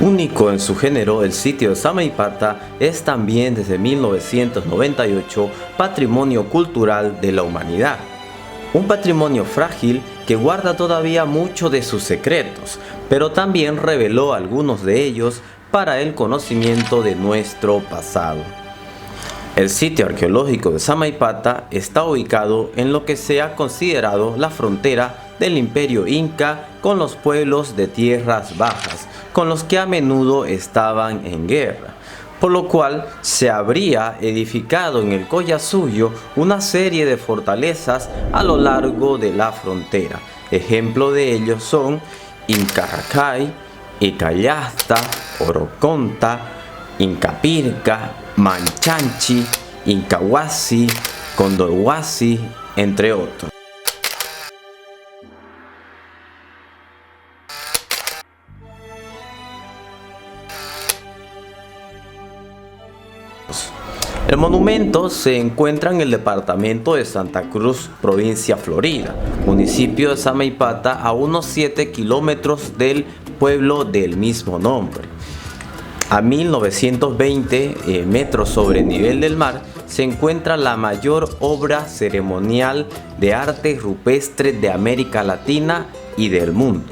Único en su género, el sitio de Samaipata es también desde 1998 Patrimonio Cultural de la Humanidad. Un patrimonio frágil que guarda todavía mucho de sus secretos, pero también reveló algunos de ellos para el conocimiento de nuestro pasado. El sitio arqueológico de Samaipata está ubicado en lo que se ha considerado la frontera del Imperio Inca con los pueblos de tierras bajas, con los que a menudo estaban en guerra, por lo cual se habría edificado en el Collasuyo una serie de fortalezas a lo largo de la frontera. Ejemplo de ellos son Incarracay, Icallasta, Oroconta, Incapirca, Manchanchi, Incahuasi, Condorhuasi, entre otros. El monumento se encuentra en el departamento de Santa Cruz, provincia Florida, municipio de Samaipata, a unos 7 kilómetros del pueblo del mismo nombre. A 1920 metros sobre el nivel del mar se encuentra la mayor obra ceremonial de arte rupestre de América Latina y del mundo.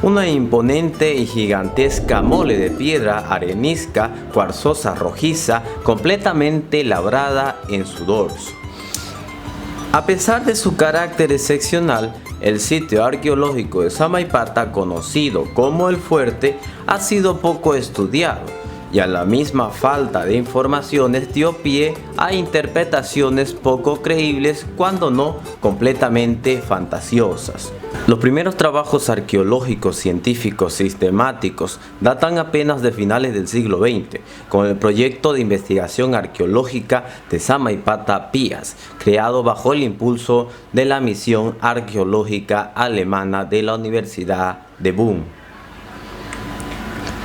Una imponente y gigantesca mole de piedra arenisca cuarzosa rojiza completamente labrada en su dorso. A pesar de su carácter excepcional, el sitio arqueológico de Samaipata, conocido como El Fuerte, ha sido poco estudiado, y a la misma falta de informaciones dio pie a interpretaciones poco creíbles, cuando no completamente fantasiosas. Los primeros trabajos arqueológicos científicos sistemáticos datan apenas de finales del siglo XX, con el proyecto de investigación arqueológica de Samaipata PIAS, creado bajo el impulso de la misión arqueológica alemana de la Universidad de Bonn.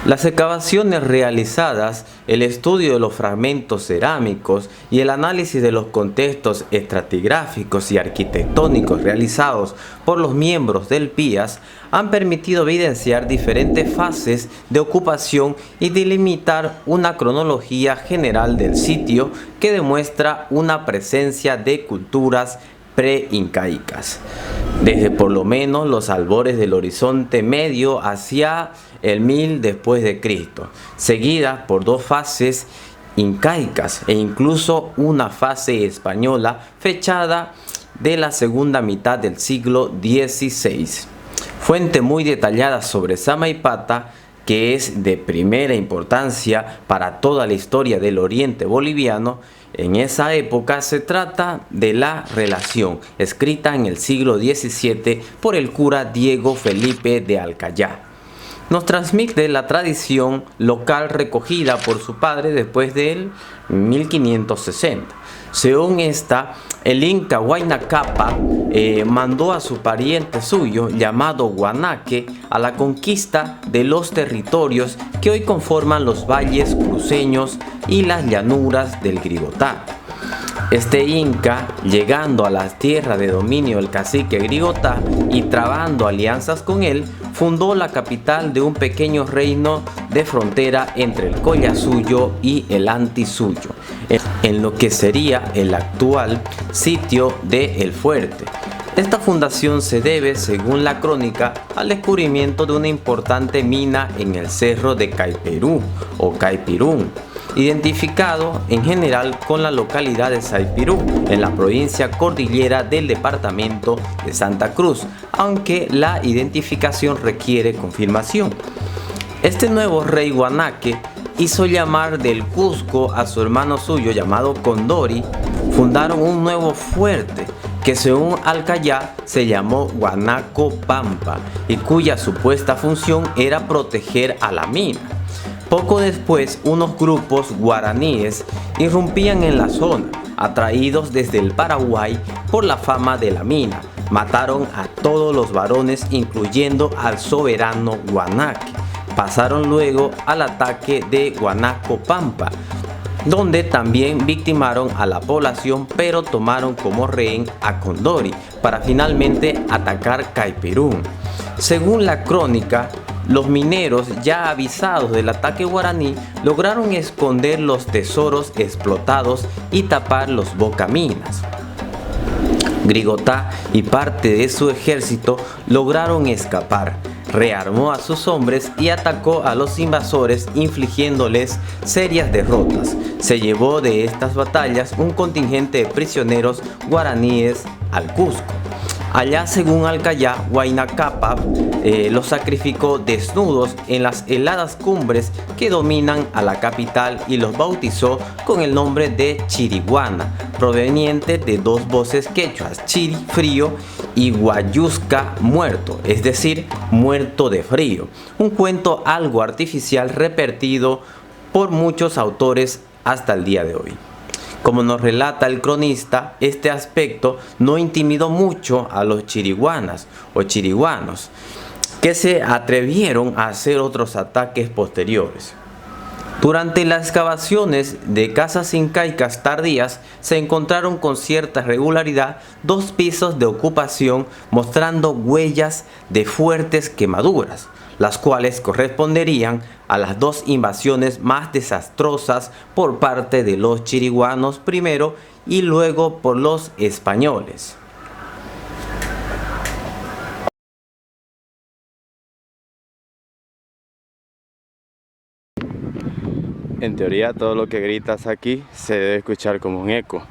Las excavaciones realizadas, el estudio de los fragmentos cerámicos y el análisis de los contextos estratigráficos y arquitectónicos realizados por los miembros del PIAS han permitido evidenciar diferentes fases de ocupación y delimitar una cronología general del sitio que demuestra una presencia de culturas pre-incaicas, desde por lo menos los albores del Horizonte Medio hacia el 1000 después de Cristo, seguida por dos fases incaicas e incluso una fase española fechada de la segunda mitad del siglo XVI. Fuente muy detallada sobre Samaipata, que es de primera importancia para toda la historia del oriente boliviano. En esa época se trata de la relación escrita en el siglo XVII por el cura Diego Felipe de Alcayá. Nos transmite la tradición local recogida por su padre después del 1560. Según esta, el Inca Huayna Cápac mandó a su pariente suyo, llamado Guanaque, a la conquista de los territorios que hoy conforman los valles cruceños y las llanuras del Grigotá. Este Inca, llegando a las tierras de dominio del cacique Grigotá y trabando alianzas con él, fundó la capital de un pequeño reino de frontera entre el Collasuyo y el Antisuyo, en lo que sería el actual sitio de El Fuerte. Esta fundación se debe, según la crónica, al descubrimiento de una importante mina en el cerro de Caiperú o Caipirún, identificado en general con la localidad de Saipirú, en la provincia cordillera del departamento de Santa Cruz, aunque la identificación requiere confirmación. Este nuevo rey Guanaque hizo llamar del Cusco a su hermano suyo llamado Condori. Fundaron un nuevo fuerte que, según Alcayá, se llamó Guanaco Pampa y cuya supuesta función era proteger a la mina. Poco después, unos grupos guaraníes irrumpían en la zona, atraídos desde el Paraguay por la fama de la mina. Mataron a todos los varones, incluyendo al soberano Guanaque. Pasaron luego al ataque de Guanaco Pampa, donde también victimaron a la población, pero tomaron como rehén a Condori para finalmente atacar Caipirún. Según la crónica, los mineros, ya avisados del ataque guaraní, lograron esconder los tesoros explotados y tapar los bocaminas. Grigotá y parte de su ejército lograron escapar, rearmó a sus hombres y atacó a los invasores, infligiéndoles serias derrotas. Se llevó de estas batallas un contingente de prisioneros guaraníes al Cusco. Allá, según Alcayá, Huayna Cápac los sacrificó desnudos en las heladas cumbres que dominan a la capital y los bautizó con el nombre de Chiriguana, proveniente de dos voces quechuas, Chiri, frío, y Guayusca, muerto, es decir, muerto de frío. Un cuento algo artificial repetido por muchos autores hasta el día de hoy. Como nos relata el cronista, este aspecto no intimidó mucho a los chiriguanas o chiriguanos, que se atrevieron a hacer otros ataques posteriores. Durante las excavaciones de casas incaicas tardías se encontraron con cierta regularidad dos pisos de ocupación mostrando huellas de fuertes quemaduras, las cuales corresponderían a las dos invasiones más desastrosas por parte de los chiriguanos primero y luego por los españoles. En teoría, todo lo que gritas aquí se debe escuchar como un eco.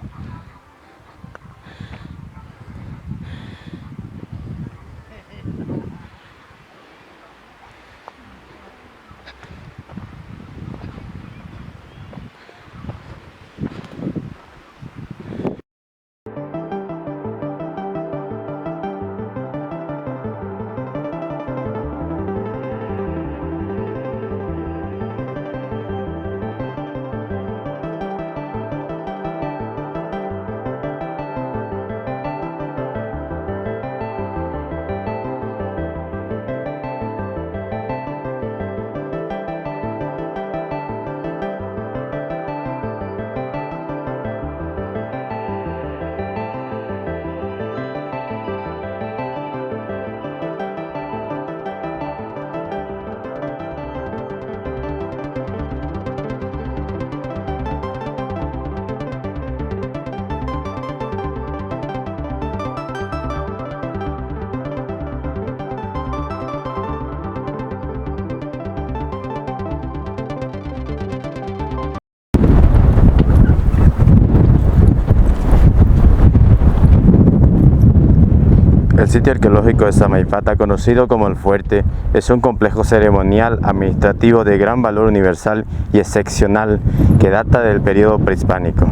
El sitio arqueológico de Samaipata, conocido como El Fuerte, es un complejo ceremonial administrativo de gran valor universal y excepcional que data del periodo prehispánico.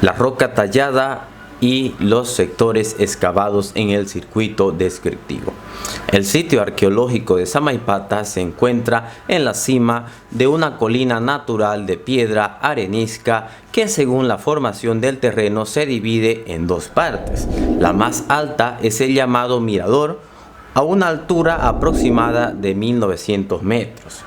La roca tallada y los sectores excavados en el circuito descriptivo. El sitio arqueológico de Samaipata se encuentra en la cima de una colina natural de piedra arenisca que, según la formación del terreno, se divide en dos partes. La más alta es el llamado mirador, a una altura aproximada de 1900 metros.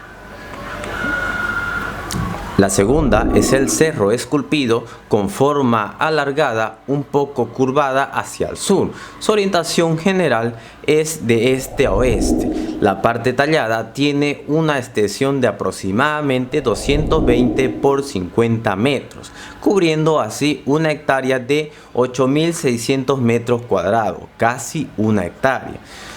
La segunda es el cerro esculpido con forma alargada, un poco curvada hacia el sur. Su orientación general es de este a oeste. La parte tallada tiene una extensión de aproximadamente 220 por 50 metros, cubriendo así una hectárea de 8.600 metros cuadrados, casi una hectárea.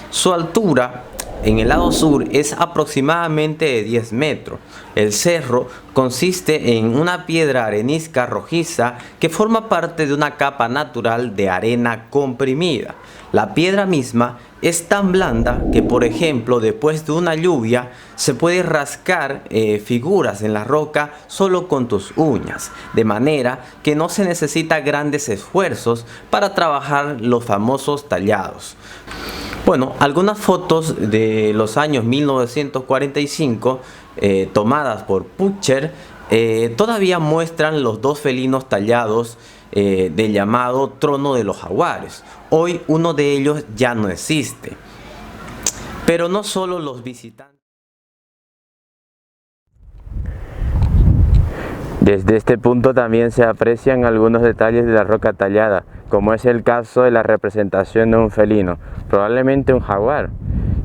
Su altura en el lado sur es aproximadamente de 10 metros. El cerro consiste en una piedra arenisca rojiza que forma parte de una capa natural de arena comprimida. La piedra misma es tan blanda que, por ejemplo, después de una lluvia se puede rascar figuras en la roca solo con tus uñas, de manera que no se necesita grandes esfuerzos para trabajar los famosos tallados. Bueno, algunas fotos de los años 1945 tomadas por Putcher todavía muestran los dos felinos tallados del llamado Trono de los Jaguares. Hoy uno de ellos ya no existe. Pero no solo los visitantes. Desde este punto también se aprecian algunos detalles de la roca tallada, como es el caso de la representación de un felino, probablemente un jaguar,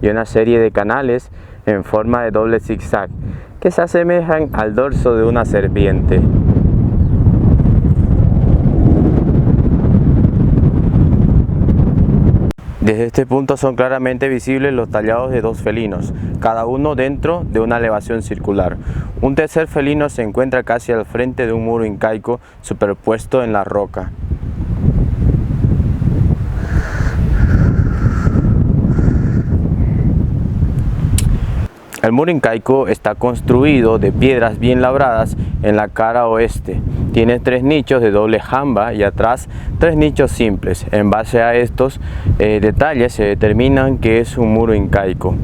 y una serie de canales en forma de doble zigzag, que se asemejan al dorso de una serpiente. Desde este punto son claramente visibles los tallados de dos felinos, cada uno dentro de una elevación circular. Un tercer felino se encuentra casi al frente de un muro incaico superpuesto en la roca. El muro incaico está construido de piedras bien labradas en la cara oeste. Tiene 3 nichos de doble jamba y atrás 3 nichos simples. En base a estos detalles se determinan que es un muro incaico.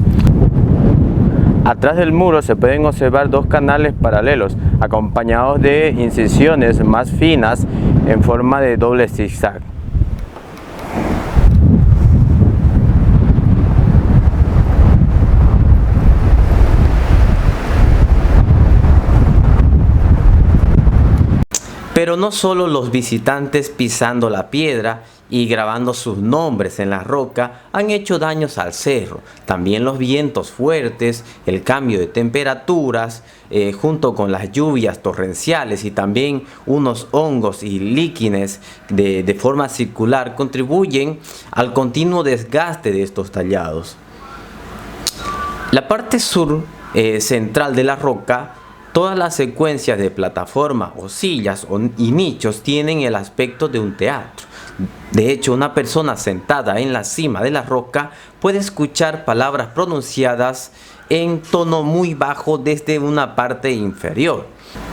Atrás del muro se pueden observar 2 canales paralelos, acompañados de incisiones más finas en forma de doble zigzag. Pero no solo los visitantes pisando la piedra y grabando sus nombres en la roca han hecho daños al cerro. También los vientos fuertes, el cambio de temperaturas, junto con las lluvias torrenciales y también unos hongos y líquenes de forma circular contribuyen al continuo desgaste de estos tallados. La parte sur central de la roca, todas las secuencias de plataforma o sillas y nichos tienen el aspecto de un teatro. De hecho, una persona sentada en la cima de la roca puede escuchar palabras pronunciadas en tono muy bajo desde una parte inferior.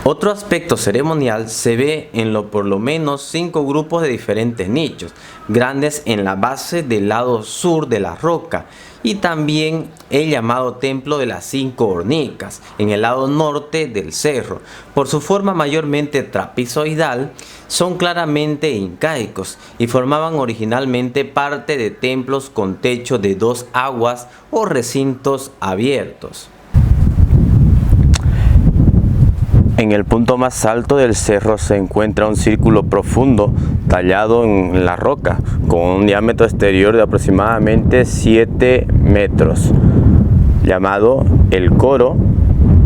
Otro aspecto ceremonial se ve en por lo menos 5 grupos de diferentes nichos, grandes en la base del lado sur de la roca, y también el llamado Templo de las 5 Hornicas, en el lado norte del cerro. Por su forma mayormente trapezoidal, son claramente incaicos y formaban originalmente parte de templos con techo de 2 aguas o recintos abiertos. En el punto más alto del cerro se encuentra un círculo profundo tallado en la roca con un diámetro exterior de aproximadamente 7 metros, llamado el coro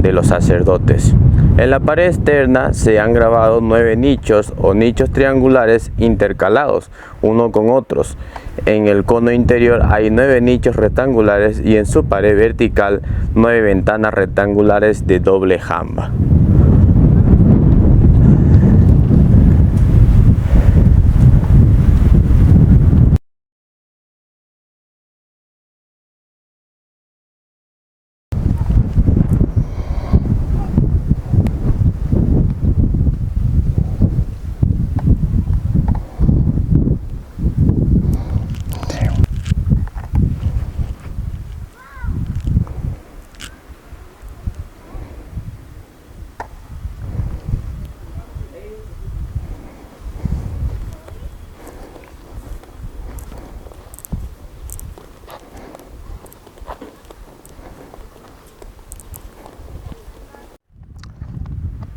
de los sacerdotes. En la pared externa se han grabado 9 nichos o nichos triangulares intercalados uno con otros. En el cono interior hay 9 nichos rectangulares y en su pared vertical 9 ventanas rectangulares de doble jamba.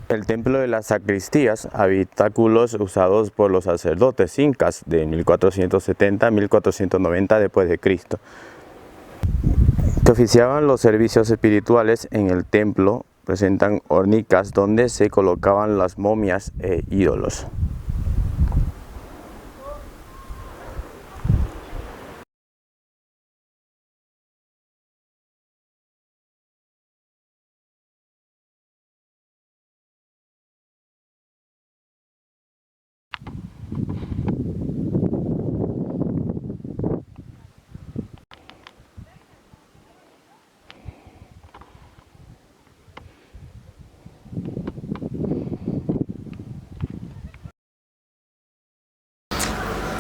El templo de las sacristías, habitáculos usados por los sacerdotes incas de 1470 a 1490 d.C., que oficiaban los servicios espirituales en el templo, presentan hornicas donde se colocaban las momias e ídolos.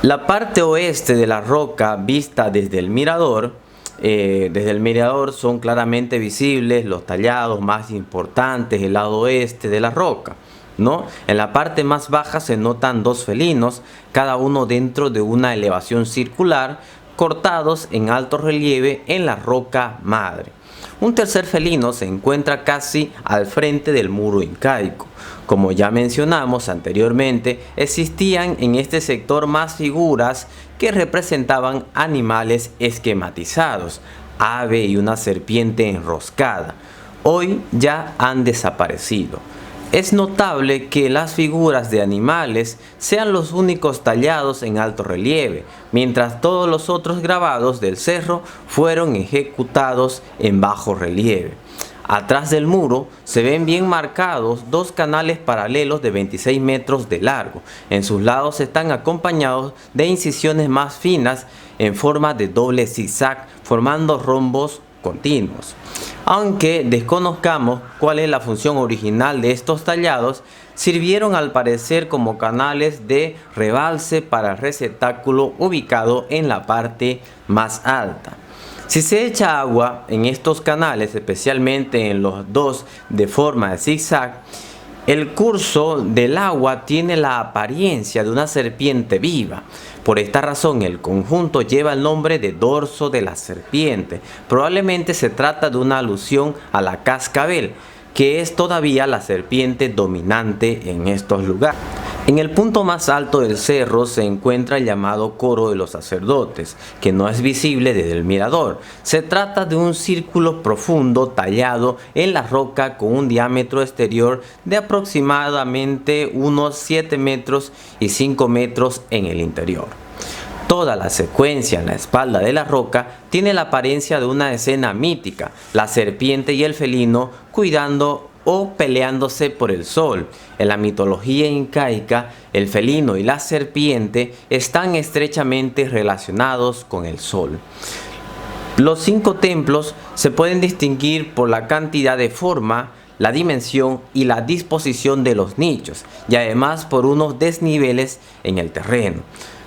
La parte oeste de la roca vista desde el mirador son claramente visibles los tallados más importantes del lado oeste de la roca, ¿no? En la parte más baja se notan dos felinos, cada uno dentro de una elevación circular, cortados en alto relieve en la roca madre. Un tercer felino se encuentra casi al frente del muro incaico. Como ya mencionamos anteriormente, existían en este sector más figuras que representaban animales esquematizados, ave y una serpiente enroscada. Hoy ya han desaparecido. Es notable que las figuras de animales sean los únicos tallados en alto relieve, mientras todos los otros grabados del cerro fueron ejecutados en bajo relieve. Atrás del muro se ven bien marcados dos canales paralelos de 26 metros de largo. En sus lados están acompañados de incisiones más finas en forma de doble zigzag, formando rombos continuos. Aunque desconozcamos cuál es la función original de estos tallados, sirvieron al parecer como canales de rebalse para el receptáculo ubicado en la parte más alta. Si se echa agua en estos canales, especialmente en los dos de forma de zigzag, el curso del agua tiene la apariencia de una serpiente viva. Por esta razón, el conjunto lleva el nombre de dorso de la serpiente. Probablemente se trata de una alusión a la cascabel, que es todavía la serpiente dominante en estos lugares. En el punto más alto del cerro se encuentra el llamado coro de los sacerdotes, que no es visible desde el mirador. Se trata de un círculo profundo tallado en la roca con un diámetro exterior de aproximadamente unos 7 metros y 5 metros en el interior. Toda la secuencia en la espalda de la roca tiene la apariencia de una escena mítica, la serpiente y el felino cuidando o peleándose por el sol. En la mitología incaica, el felino y la serpiente están estrechamente relacionados con el sol. Los 5 templos se pueden distinguir por la cantidad de forma, la dimensión y la disposición de los nichos, y además por unos desniveles en el terreno.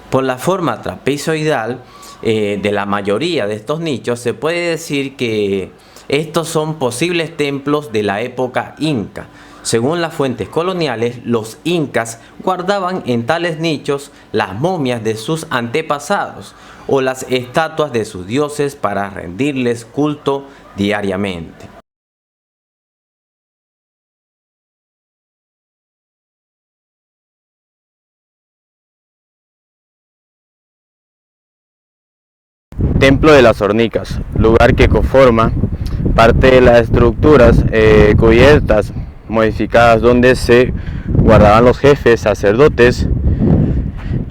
Por la forma trapezoidal de la mayoría de estos nichos, se puede decir que estos son posibles templos de la época inca. Según las fuentes coloniales, los incas guardaban en tales nichos las momias de sus antepasados o las estatuas de sus dioses para rendirles culto diariamente. Templo de las Hornicas, lugar que conforma parte de las estructuras cubiertas modificadas donde se guardaban los jefes sacerdotes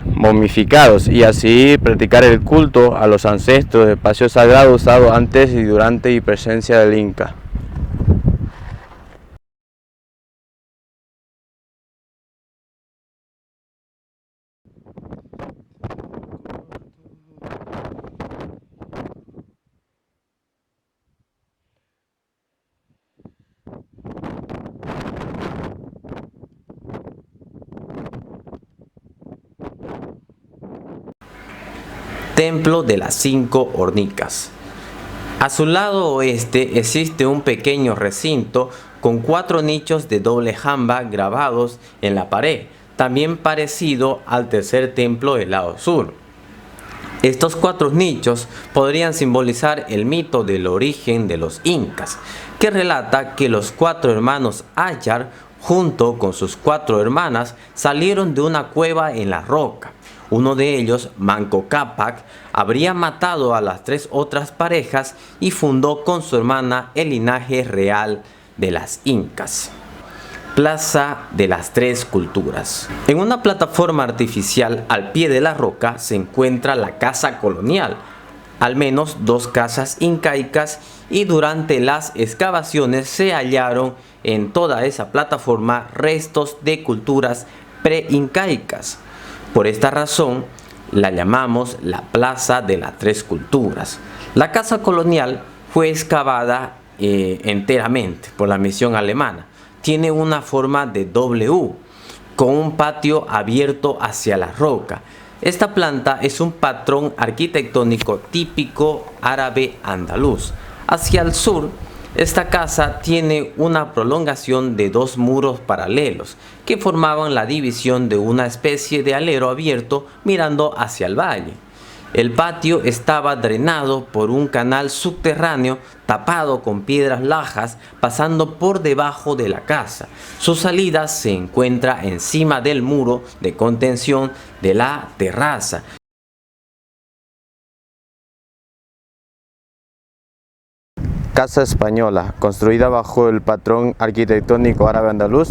momificados y así practicar el culto a los ancestros, espacio sagrado usado antes y durante y presencia del Inca. Templo de las 5 Hornicas. A su lado oeste existe un pequeño recinto con 4 nichos de doble jamba grabados en la pared, también parecido al tercer templo del lado sur. Estos 4 nichos podrían simbolizar el mito del origen de los incas, que relata que los 4 hermanos Ayar, junto con sus 4 hermanas, salieron de una cueva en la roca. Uno de ellos, Manco Cápac, habría matado a las 3 otras parejas y fundó con su hermana el linaje real de las incas. Plaza de las 3 Culturas. En una plataforma artificial al pie de la roca se encuentra la casa colonial, al menos 2 casas incaicas, y durante las excavaciones se hallaron en toda esa plataforma restos de culturas preincaicas. Por esta razón la llamamos la Plaza de las 3 Culturas. La casa colonial fue excavada enteramente por la misión alemana. Tiene una forma de W, con un patio abierto hacia la roca. Esta planta es un patrón arquitectónico típico árabe andaluz. Hacia el sur, esta casa tiene una prolongación de dos muros paralelos que formaban la división de una especie de alero abierto mirando hacia el valle. El patio estaba drenado por un canal subterráneo tapado con piedras lajas pasando por debajo de la casa. Su salida se encuentra encima del muro de contención de la terraza. Casa española, construida bajo el patrón arquitectónico árabe andaluz,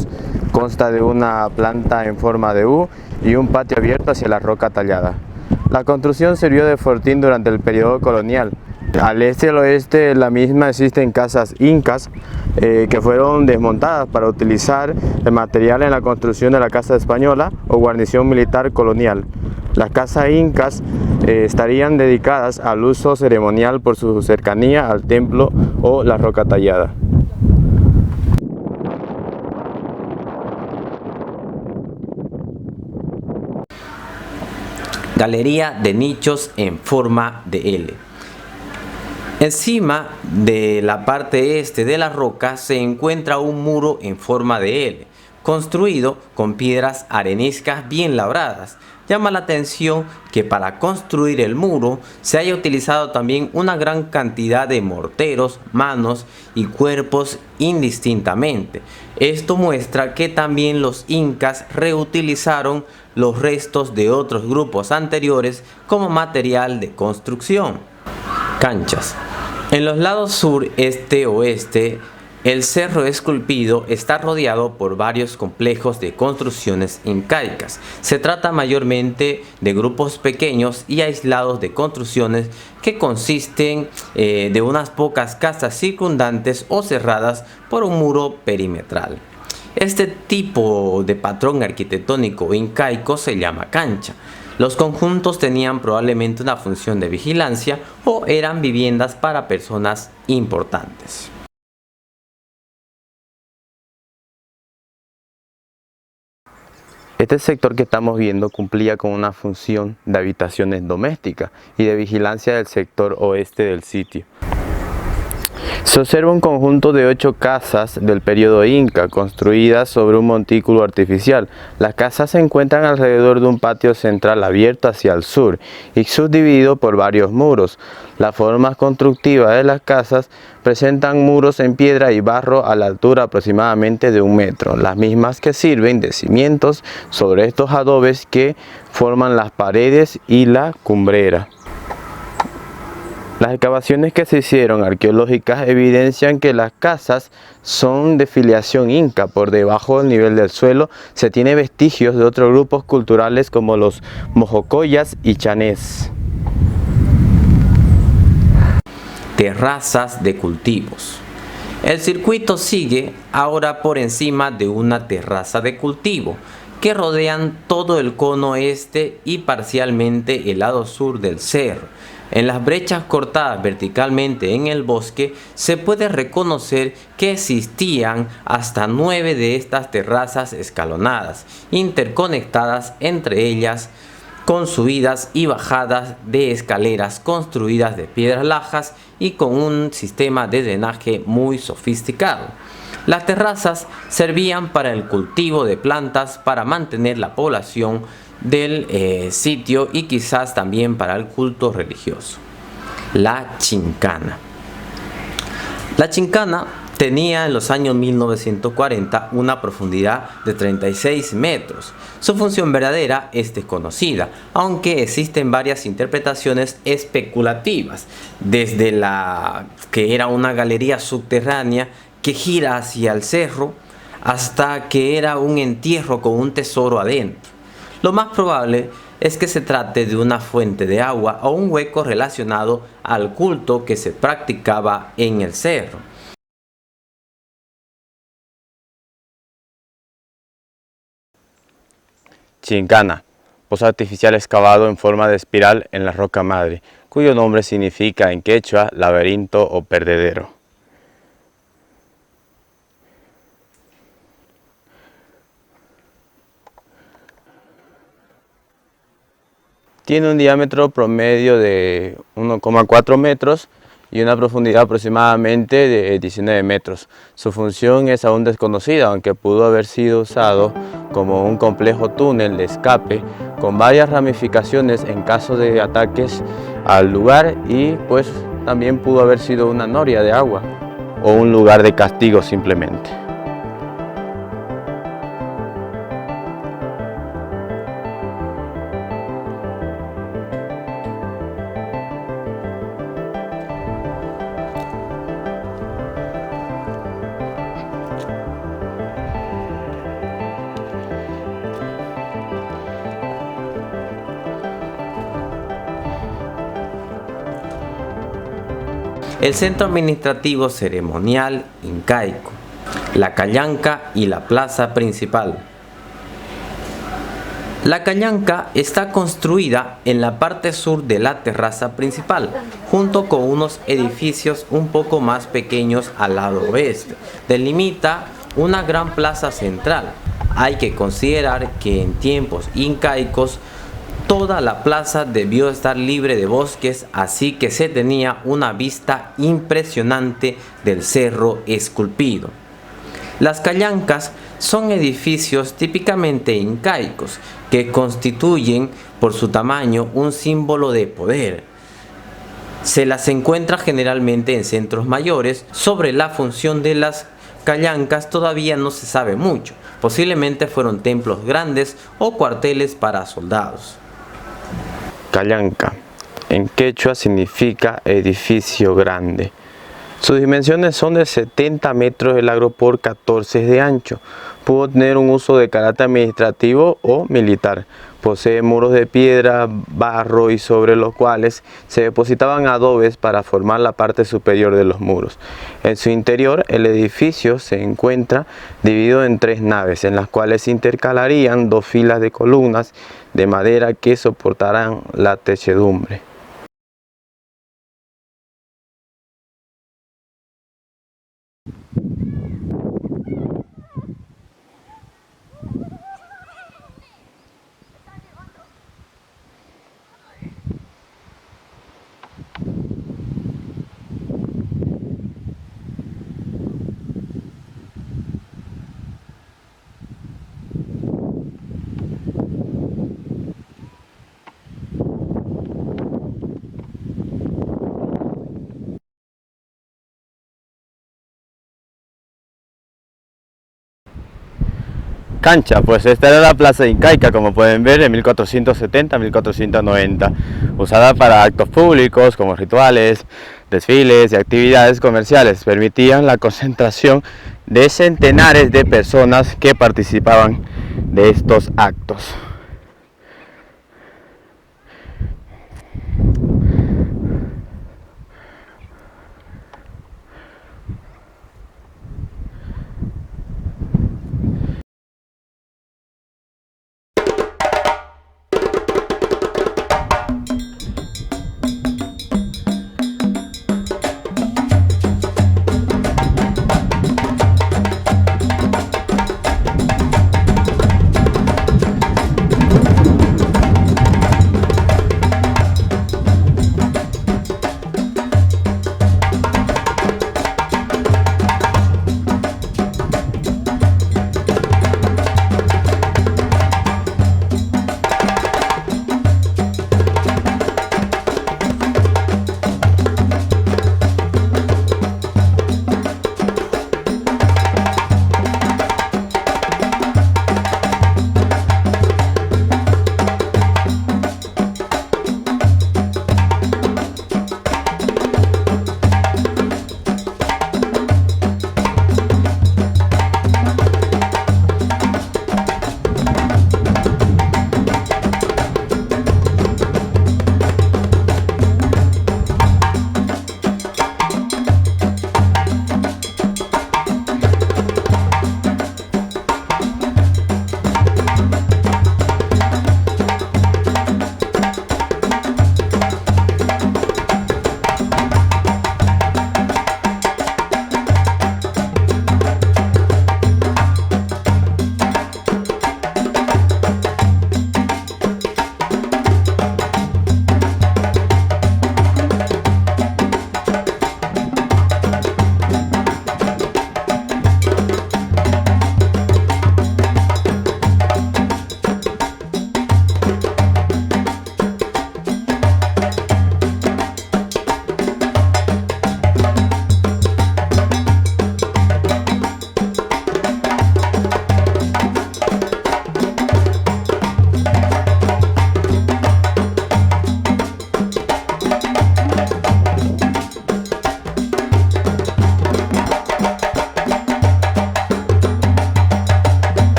consta de una planta en forma de U y un patio abierto hacia la roca tallada. La construcción sirvió de fortín durante el periodo colonial. Al este y al oeste de la misma existen casas incas que fueron desmontadas para utilizar el material en la construcción de la casa española o guarnición militar colonial. Las casas incas estarían dedicadas al uso ceremonial por su cercanía al templo o la roca tallada. Galería de nichos en forma de L. Encima de la parte este de la roca se encuentra un muro en forma de L, construido con piedras areniscas bien labradas. Llama la atención que para construir el muro se haya utilizado también una gran cantidad de morteros, manos y cuerpos indistintamente. Esto muestra que también los incas reutilizaron los restos de otros grupos anteriores como material de construcción. Canchas. En los lados sur, este, oeste, el cerro esculpido está rodeado por varios complejos de construcciones incaicas. Se trata mayormente de grupos pequeños y aislados de construcciones que consisten de unas pocas casas circundantes o cerradas por un muro perimetral. Este tipo de patrón arquitectónico incaico se llama cancha. Los conjuntos tenían probablemente una función de vigilancia o eran viviendas para personas importantes. Este sector que estamos viendo cumplía con una función de habitaciones domésticas y de vigilancia del sector oeste del sitio. Se observa un conjunto de 8 casas del periodo inca, construidas sobre un montículo artificial. Las casas se encuentran alrededor de un patio central abierto hacia el sur y subdividido por varios muros. Las formas constructivas de las casas presentan muros en piedra y barro a la altura aproximadamente de 1 metro, las mismas que sirven de cimientos sobre estos adobes que forman las paredes y la cumbrera. Las excavaciones que se hicieron arqueológicas evidencian que las casas son de filiación inca. Por debajo del nivel del suelo se tiene vestigios de otros grupos culturales como los mojocoyas y chanés. Terrazas de cultivos. El circuito sigue ahora por encima de una terraza de cultivo que rodean todo el cono este y parcialmente el lado sur del cerro. En las brechas cortadas verticalmente en el bosque se puede reconocer que existían hasta 9 de estas terrazas escalonadas, interconectadas entre ellas con subidas y bajadas de escaleras construidas de piedras lajas y con un sistema de drenaje muy sofisticado. Las terrazas servían para el cultivo de plantas para mantener la población del sitio y quizás también para el culto religioso. La chincana. La chincana tenía en los años 1940 una profundidad de 36 metros. Su función verdadera es desconocida, aunque existen varias interpretaciones especulativas, desde la que era una galería subterránea que gira hacia el cerro, hasta que era un entierro con un tesoro adentro. Lo más probable es que se trate de una fuente de agua o un hueco relacionado al culto que se practicaba en el cerro. Chincana, pozo artificial excavado en forma de espiral en la roca madre, cuyo nombre significa en quechua laberinto o perdedero. Tiene un diámetro promedio de 1,4 metros y una profundidad aproximadamente de 19 metros. Su función es aún desconocida, aunque pudo haber sido usado como un complejo túnel de escape con varias ramificaciones en caso de ataques al lugar, y pues también pudo haber sido una noria de agua o un lugar de castigo simplemente. El centro administrativo ceremonial incaico, la Callanca y la plaza principal. La Callanca está construida en la parte sur de la terraza principal, junto con unos edificios un poco más pequeños al lado oeste. Delimita una gran plaza central. Hay que considerar que en tiempos incaicos toda la plaza debió estar libre de bosques, así que se tenía una vista impresionante del cerro esculpido. Las callancas son edificios típicamente incaicos que constituyen por su tamaño un símbolo de poder. Se las encuentra generalmente en centros mayores. Sobre la función de las callancas todavía no se sabe mucho. Posiblemente fueron templos grandes o cuarteles para soldados. Callanca, en quechua significa edificio grande. Sus dimensiones son de 70 metros de largo por 14 de ancho. Pudo tener un uso de carácter administrativo o militar. Posee muros de piedra, barro y sobre los cuales se depositaban adobes para formar la parte superior de los muros. En su interior, el edificio se encuentra dividido en 3 naves, en las cuales se intercalarían 2 filas de columnas de madera que soportarán la techedumbre. Cancha, pues esta era la plaza incaica, como pueden ver, de 1470-1490, usada para actos públicos como rituales, desfiles y actividades comerciales. Permitían la concentración de centenares de personas que participaban de estos actos.